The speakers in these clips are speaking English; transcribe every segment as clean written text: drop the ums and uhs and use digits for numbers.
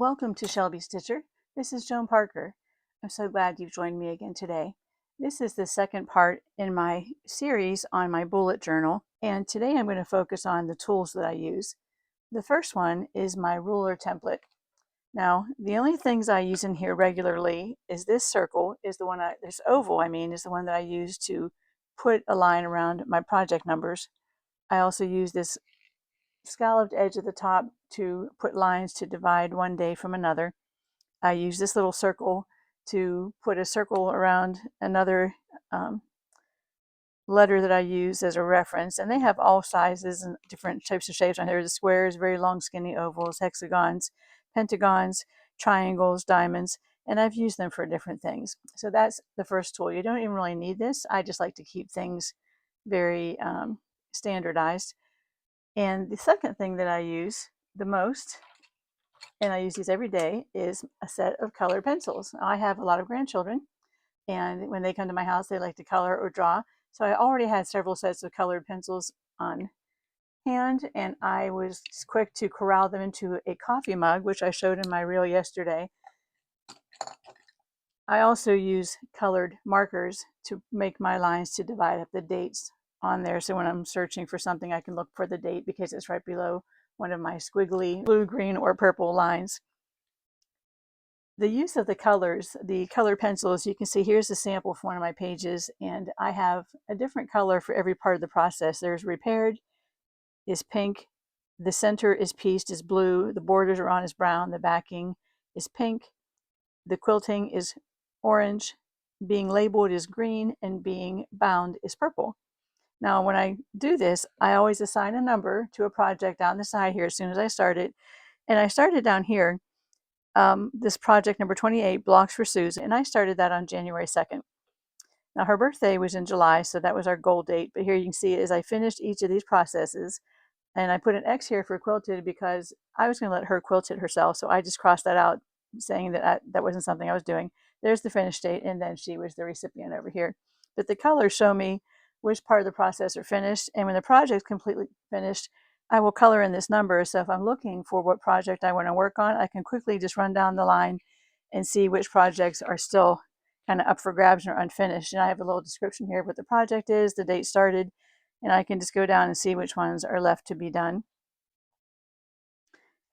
Welcome to Shelby Stitcher. This is Joan Parker. I'm so glad you've joined me again today. This is the second part in my series on my bullet journal, and today I'm going to focus on the tools that I use. The first one is my ruler template. Now, the only things I use in here regularly is this circle, this oval, is the one that I use to put a line around my project numbers. I also use this scalloped edge at the top to put lines to divide one day from another. I use this little circle to put a circle around another letter that I use as a reference, and they have all sizes and different types of shapes on here. The squares, very long skinny ovals, hexagons, pentagons, triangles, diamonds, and I've used them for different things. So that's the first tool. You don't even really need this. I just like to keep things very standardized. And the second thing that I use the most, and I use these every day, is a set of colored pencils. I have a lot of grandchildren, and when they come to my house, they like to color or draw. So I already had several sets of colored pencils on hand, and I was quick to corral them into a coffee mug, which I showed in my reel yesterday. I also use colored markers to make my lines to divide up the dates on there. So when I'm searching for something, I can look for the date because it's right below one of my squiggly blue, green, or purple lines. The use of the colors, the color pencils, you can see here's a sample for one of my pages, and I have a different color for every part of the process. There's repaired is pink, the center is pieced is blue, the borders are on is brown, the backing is pink, the quilting is orange, being labeled is green, and being bound is purple. Now, when I do this, I always assign a number to a project down the side here as soon as I start it. And I started down here, this project number 28, Blocks for Susan, and I started that on January 2nd. Now, her birthday was in July, so that was our goal date. But here you can see as I finished each of these processes, and I put an X here for quilted because I was going to let her quilt it herself. So I just crossed that out, saying that that wasn't something I was doing. There's the finished date, and then she was the recipient over here. But the colors show me which part of the process are finished. And when the project's completely finished, I will color in this number. So if I'm looking for what project I want to work on, I can quickly just run down the line and see which projects are still kind of up for grabs or unfinished. And I have a little description here of what the project is, the date started, and I can just go down and see which ones are left to be done.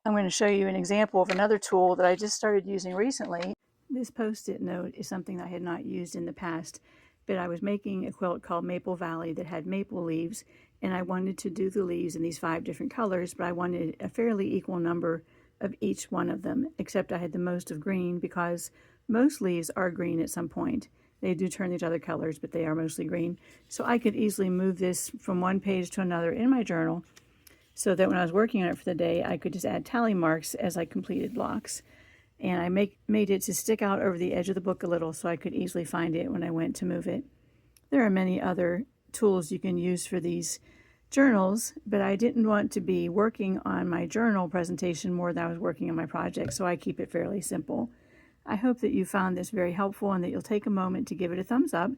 I'm going to show you an example of another tool that I just started using recently. This post-it note is something I had not used in the past, but I was making a quilt called Maple Valley that had maple leaves, and I wanted to do the leaves in these 5 different colors, but I wanted a fairly equal number of each one of them, except I had the most of green because most leaves are green at some point. They do turn these other colors, but they are mostly green. So I could easily move this from one page to another in my journal so that when I was working on it for the day, I could just add tally marks as I completed blocks. And I made it to stick out over the edge of the book a little so I could easily find it when I went to move it. There are many other tools you can use for these journals, but I didn't want to be working on my journal presentation more than I was working on my project, so I keep it fairly simple. I hope that you found this very helpful and that you'll take a moment to give it a thumbs up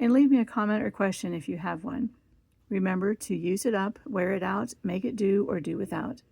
and leave me a comment or question if you have one. Remember to use it up, wear it out, make it do, or do without.